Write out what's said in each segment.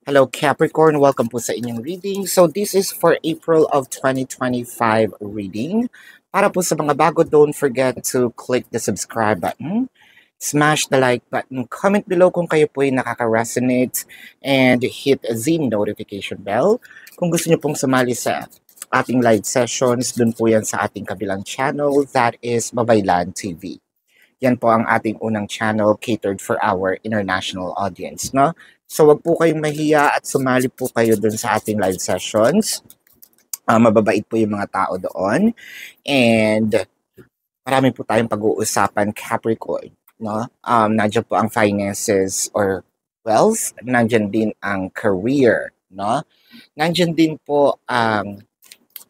Hello Capricorn, welcome po sa inyong reading. So this is for April of 2025 reading. Para po sa mga bago, don't forget to click the subscribe button, smash the like button, comment below kung kayo po ay nakaka-resonate, and hit the notification bell. Kung gusto niyo pong sumali sa ating live sessions, dun po yan sa ating kabilang channel, that is Babaylan TV. Yan po ang ating unang channel catered for our international audience, no? So wag po kayong mahiya at sumali po kayo dun sa ating live sessions. Mababait po yung mga tao doon. And marami po tayong pag-uusapan, Capricorn, no? Nandiyan po ang finances or wealth, nandiyan din ang career, no? Nandiyan din po ang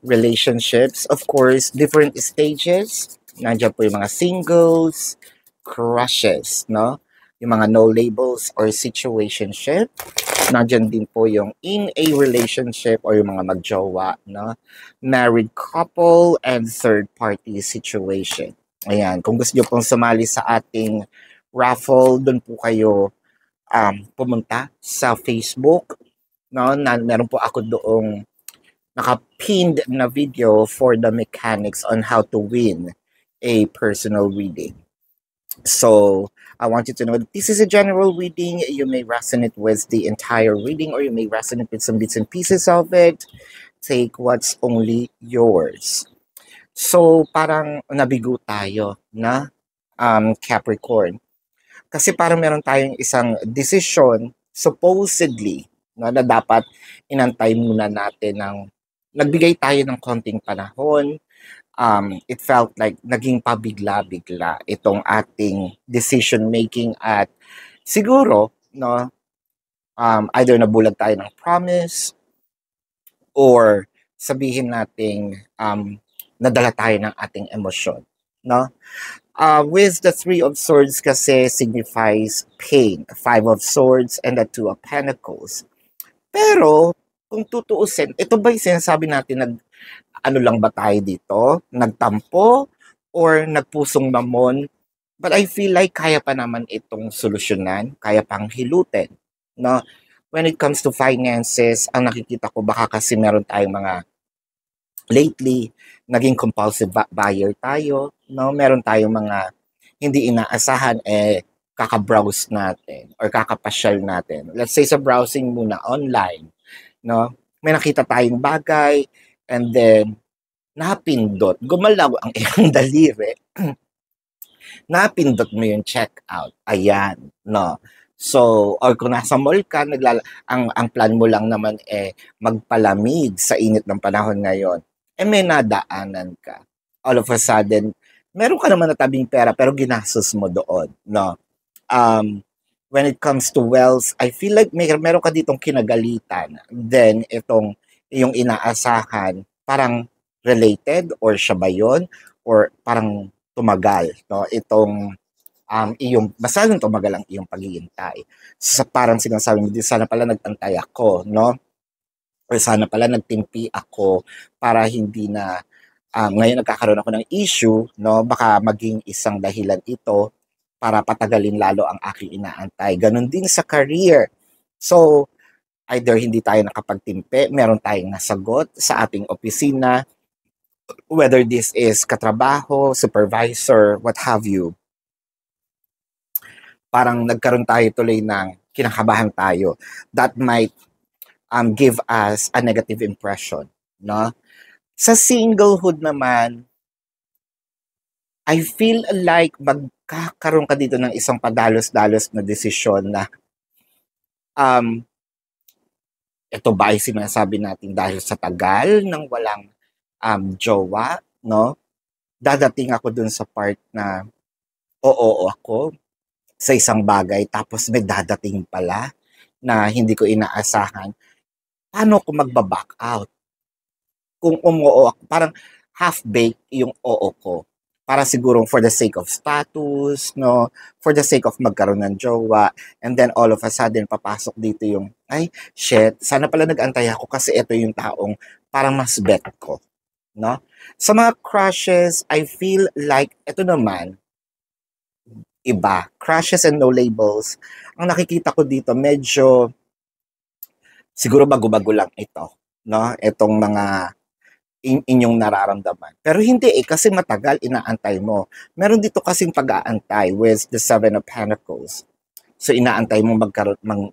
relationships, of course, different stages. Nandiyan po yung mga singles, crushes, no? Yung mga no labels or situationship. Nandiyan din po yung in a relationship or yung mga magjowa, no? Married couple and third party situation. Ayan, kung gusto niyo pong sumali sa ating raffle, doon po kayo pumunta sa Facebook, no? Meron po ako doong naka-pinned na video for the mechanics on how to win a personal reading. So, I want you to know that this is a general reading. You may resonate with the entire reading or you may resonate with some bits and pieces of it. Take what's only yours. So, parang nabigo tayo na Capricorn. Kasi parang meron tayong isang decision, supposedly, no, na dapat inantay muna natin ng nagbigay tayo ng konting panahon. It felt like naging pabigla-bigla itong ating decision making at siguro, no, either nabulag tayo ng promise or sabihin nating nadala tayo ng ating emosyon, no? With the Three of Swords kasi signifies pain, Five of Swords and the Two of Pentacles. Pero kung tutuusin, ito ba yung sinasabi natin ano lang ba tayo dito? Nagtampo or nagpusong mamon? But I feel like kaya pa naman itong solusyonan, kaya pang hilutin, no? When it comes to finances, ang nakikita ko baka kasi meron tayong mga lately naging compulsive buyer tayo, no? Meron tayong mga hindi inaasahan kaka-browse natin or kakapasyal natin. Let's say sa browsing muna online, no? May nakita tayong bagay and then napindot, gumalaw ang iyong daliri. Napindot mo yung checkout. Ayan, no? So, or kung nasa mall ka, ang plan mo lang naman magpalamig sa init ng panahon ngayon. May nadaanan ka. All of a sudden, meron ka naman natabing pera pero ginastos mo doon, no? When it comes to wealth, I feel like meron ka ditong kinagalitan. Then, yung inaasahan, parang related or siya ba yun? Or parang tumagal, no? Masyadong tumagal ang iyong paghihintay. Parang sinasabi mo, sana pala nagantay ako, no? Or sana pala nagtimpi ako para hindi na ngayon nagkakaroon ako ng issue, no? Baka maging isang dahilan ito para patagalin lalo ang aking inaantay. Ganon din sa career. So, either hindi tayo nakapagtimpe, meron tayong nasagot sa ating opisina, whether this is katrabaho, supervisor, what have you. Parang nagkaroon tayo tuloy ng kinakabahan tayo. That might give us a negative impression, no? Sa singlehood naman, I feel like magkakaroon ka dito ng isang padalos-dalos na desisyon na ito ba ay sinasabi natin dahil sa tagal ng walang jowa, no? Dadating ako dun sa part na oo ako sa isang bagay tapos may dadating pala na hindi ko inaasahan. Paano ko magba-back out? Kung umuo ako, parang half-baked yung oo ko. Para siguro for the sake of status, no? For the sake of magkaroon ng jowa. And then all of a sudden, papasok dito yung, ay, shit, sana pala nag-antay ako kasi ito yung taong parang mas bet ko, no? Sa mga crushes, I feel like, ito naman, iba. Crushes and no labels. Ang nakikita ko dito, medyo siguro bago-bago lang ito, no? Itong mga inyong nararamdaman. Pero hindi kasi matagal inaantay mo. Meron dito kasing pag-aantay with the Seven of Pentacles. So inaantay mo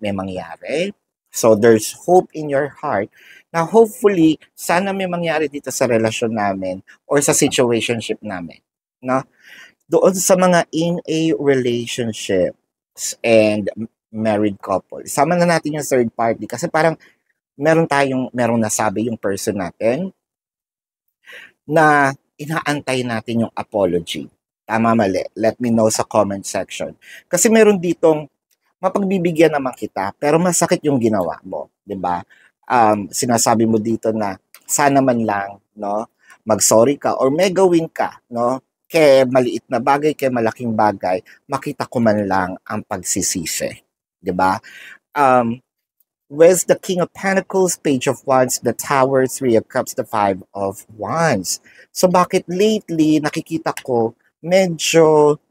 may mangyari. So there's hope in your heart na hopefully sana may mangyari dito sa relasyon namin or sa situationship namin. No? Doon sa mga in a relationships and married couple. Sama na natin yung third party kasi parang merong nasabi yung person natin na inaantay natin yung apology. Tama, mali? Let me know sa comment section. Kasi meron ditong mapagbibigyan naman kita, pero masakit yung ginawa mo, 'di ba? Sinasabi mo dito na sana man lang, no, mag-sorry ka or may gawin ka, no? Kay maliit na bagay, kay malaking bagay, makita ko man lang ang pagsisisi, 'di ba? Um, with the King of Pentacles, Page of Wands, the Tower, Three of Cups, the Five of Wands. So bakit lately nakikita ko medyo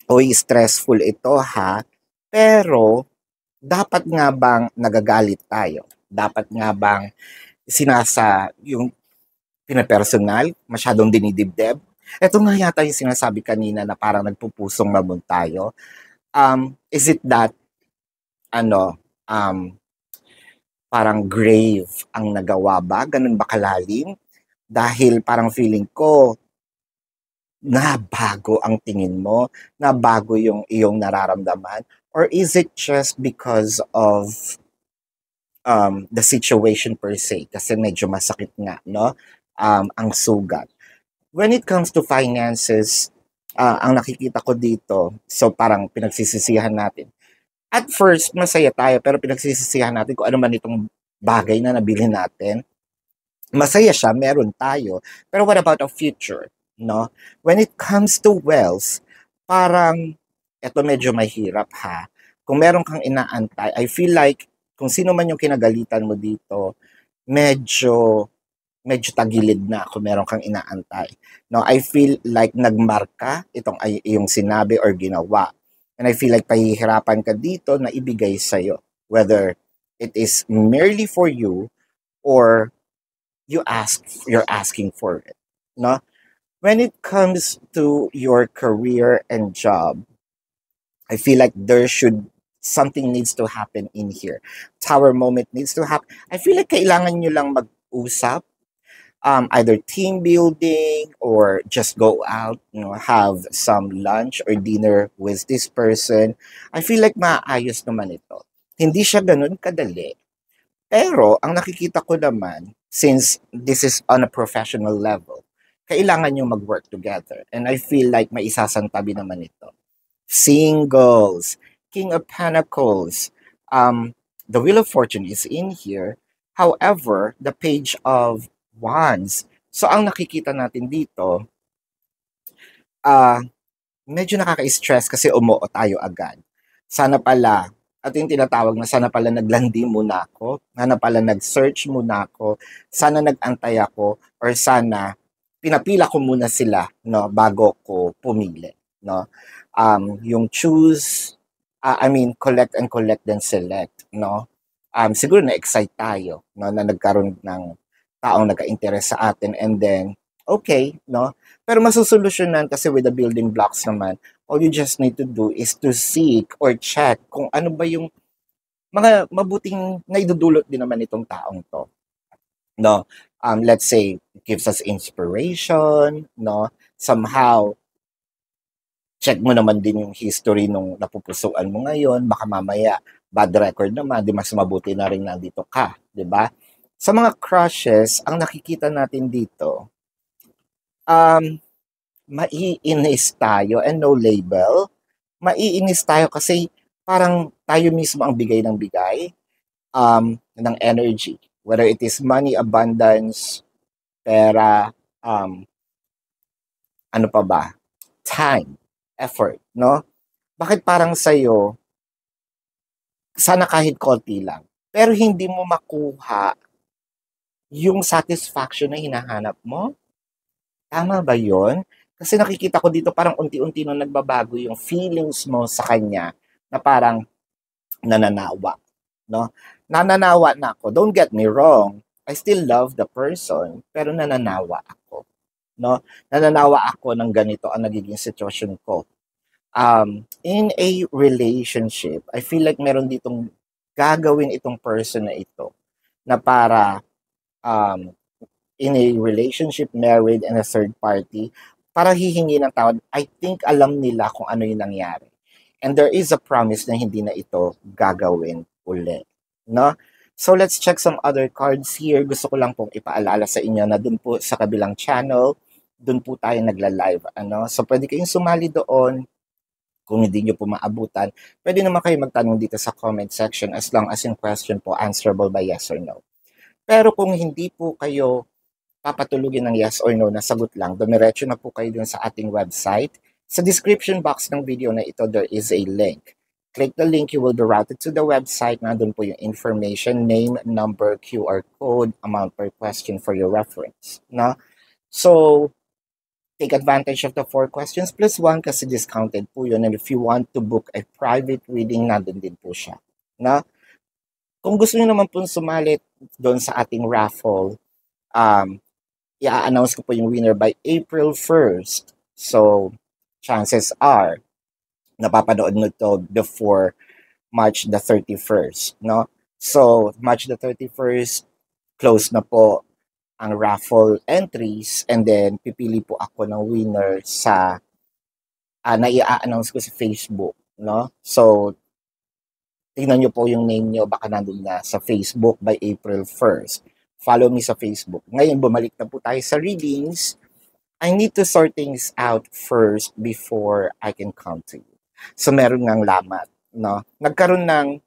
stressful ito ha, pero dapat nga bang nagagalit tayo? Dapat nga bang yung pinapersonal, masyadong dinidibdib? Ito nga yata yung sinasabi kanina na parang nagpupusong mabon tayo. Is it that, um, parang grave ang nagawa ba? Ganun ba kalalim? Dahil parang feeling ko, nabago ang tingin mo, nabago yung iyong nararamdaman, or is it just because of the situation per se? Kasi medyo masakit nga, no? Ang sugat. When it comes to finances, ang nakikita ko dito, so parang pinagsisisihan natin. At first, masaya tayo, pero pinagsisisihan natin kung ano man itong bagay na nabili natin. Masaya siya, meron tayo. Pero what about the future? No? When it comes to wealth, parang, eto medyo mahirap ha. Kung meron kang inaantay, I feel like, kung sino man yung kinagalitan mo dito, medyo tagilid na kung meron kang inaantay. No, I feel like nagmarka itong ay yung sinabi or ginawa. And I feel like pahihirapan ka dito na ibigay sa'yo. Whether it is merely for you or you're asking for it. No? When it comes to your career and job, I feel like something needs to happen in here. Tower moment needs to happen. I feel like kailangan nyo lang mag-usap, either team building or just go out, have some lunch or dinner with this person. I feel like maayos naman ito. Hindi siya ganun kadali. Pero, ang nakikita ko naman, since this is on a professional level, kailangan nyo mag-work together. And I feel like may isasantabi naman ito. Singles, King of Pentacles, the Wheel of Fortune is in here. However, the Page of Wands. So, ang nakikita natin dito, medyo nakaka-stress kasi umuo tayo agad. Sana pala, at yung tinatawag na sana pala naglandi muna ako, sana pala nag-search muna ako, sana nag-antay ako, or sana pinapila ko muna sila, no, bago ko pumili, no. Yung choose, collect and collect then select, no. Siguro na-excite tayo, no, na nagkaroon ng taong nagka-interest sa atin, and then, okay, no. Pero masusolusyonan kasi with the building blocks naman, all you just need to do is to seek or check kung ano ba yung mga mabuting naidudulot din naman itong taong to. No? Let's say, it gives us inspiration, no? Somehow, check mo naman din yung history nung napupusuan mo ngayon, baka mamaya, bad record naman, di mas mabuti na rin nandito ka, di ba? Sa mga crushes, ang nakikita natin dito, maiinis tayo and no label. Maiinis tayo kasi parang tayo mismo ang bigay ng bigay ng energy. Whether it is money, abundance, pera, ano pa ba? Time, effort, no? Bakit parang sa'yo, sana kahit konti lang, pero hindi mo makuha yung satisfaction na hinahanap mo? Tama ba yon? Kasi nakikita ko dito parang unti-unti nung nagbabago yung feelings mo sa kanya na parang nananawa. no? Nananawa na ako. Don't get me wrong. I still love the person, pero nananawa ako, no? Nananawa ako ng ganito ang nagiging sitwasyon ko. In a relationship, I feel like meron ditong gagawin itong person na ito na para um, in a relationship, married, and a third party, para hihingi ng tawad. I think alam nila kung ano yung nangyari. And there is a promise na hindi na ito gagawin uli. No? So let's check some other cards here. Gusto ko lang pong ipaalala sa inyo na dun po sa kabilang channel, dun po tayo nagla-live. Ano? So pwede kayong sumali doon kung hindi nyo po maabutan. Pwede naman kayo magtanong dito sa comment section as long as yung question po answerable by yes or no. Pero kung hindi po kayo papatulugin ng yes or no na sagot lang, dumiretso na po kayo dun sa ating website. Sa description box ng video na ito, there is a link. Click the link, you will be routed to the website. Nandun po yung information, name, number, QR code, amount per question for your reference. No? So, take advantage of the 4 questions plus 1 kasi discounted po yun. And if you want to book a private reading, nandun din po siya. No? Kung gusto niyo naman po sumalit doon sa ating raffle, i-announce ko po yung winner by April 1st. So, chances are, napapanood nyo to before March the 31st, no? So, March the 31st, close na po ang raffle entries and then pipili po ako ng winner sa na i-announce ko sa Facebook, no? So, tingnan nyo po yung name nyo, baka nandun na sa Facebook by April 1st. Follow me sa Facebook. Ngayon, bumalik na po tayo sa readings. I need to sort things out first before I can come to you. So, meron ng lamat, no? Nagkaroon ng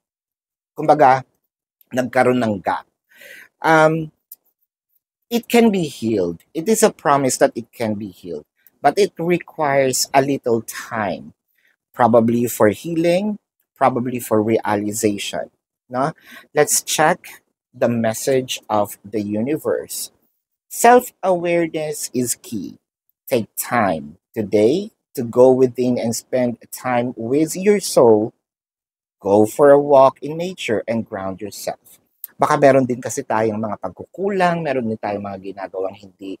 gap. It can be healed. It is a promise that it can be healed. But it requires a little time. Probably for healing, probably for realization, no? Let's check the message of the universe. Self-awareness is key. Take time today to go within and spend time with your soul. Go for a walk in nature and ground yourself. Baka meron din kasi tayong mga pagkukulang, meron din tayong mga ginagawang hindi,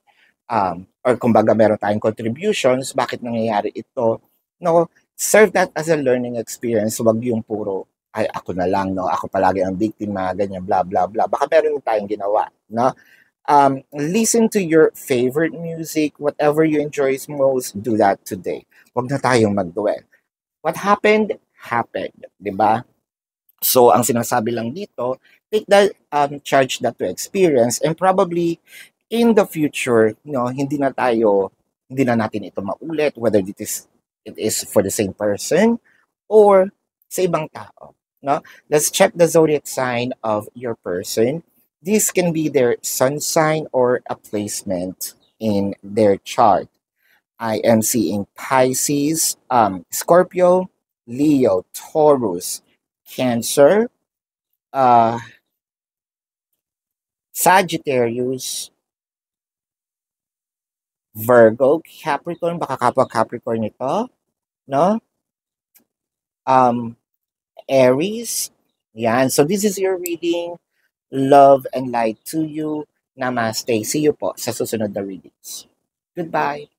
or kumbaga meron tayong contributions, bakit nangyayari ito, no? Serve that as a learning experience, wag yung puro, ay ako na lang, no? Ako palagi ang biktima, ganyan, blah, blah, blah. Baka meron din tayong ginawa, no? Listen to your favorite music, whatever you enjoy most, do that today. Wag na tayong mag-dwell. What happened, happened, di ba? So, ang sinasabi lang dito, take that, charge that to experience and probably in the future, hindi na natin ito maulit, whether it is for the same person or sa ibang tao, no? Let's check the zodiac sign of your person. This can be their sun sign or a placement in their chart. I am seeing Pisces, Scorpio, Leo, Taurus, Cancer, Sagittarius, Virgo, Capricorn, baka kapwa Capricorn ito, no? Aries, yan. So this is your reading. Love and light to you. Namaste. See you po sa susunod na readings. Goodbye.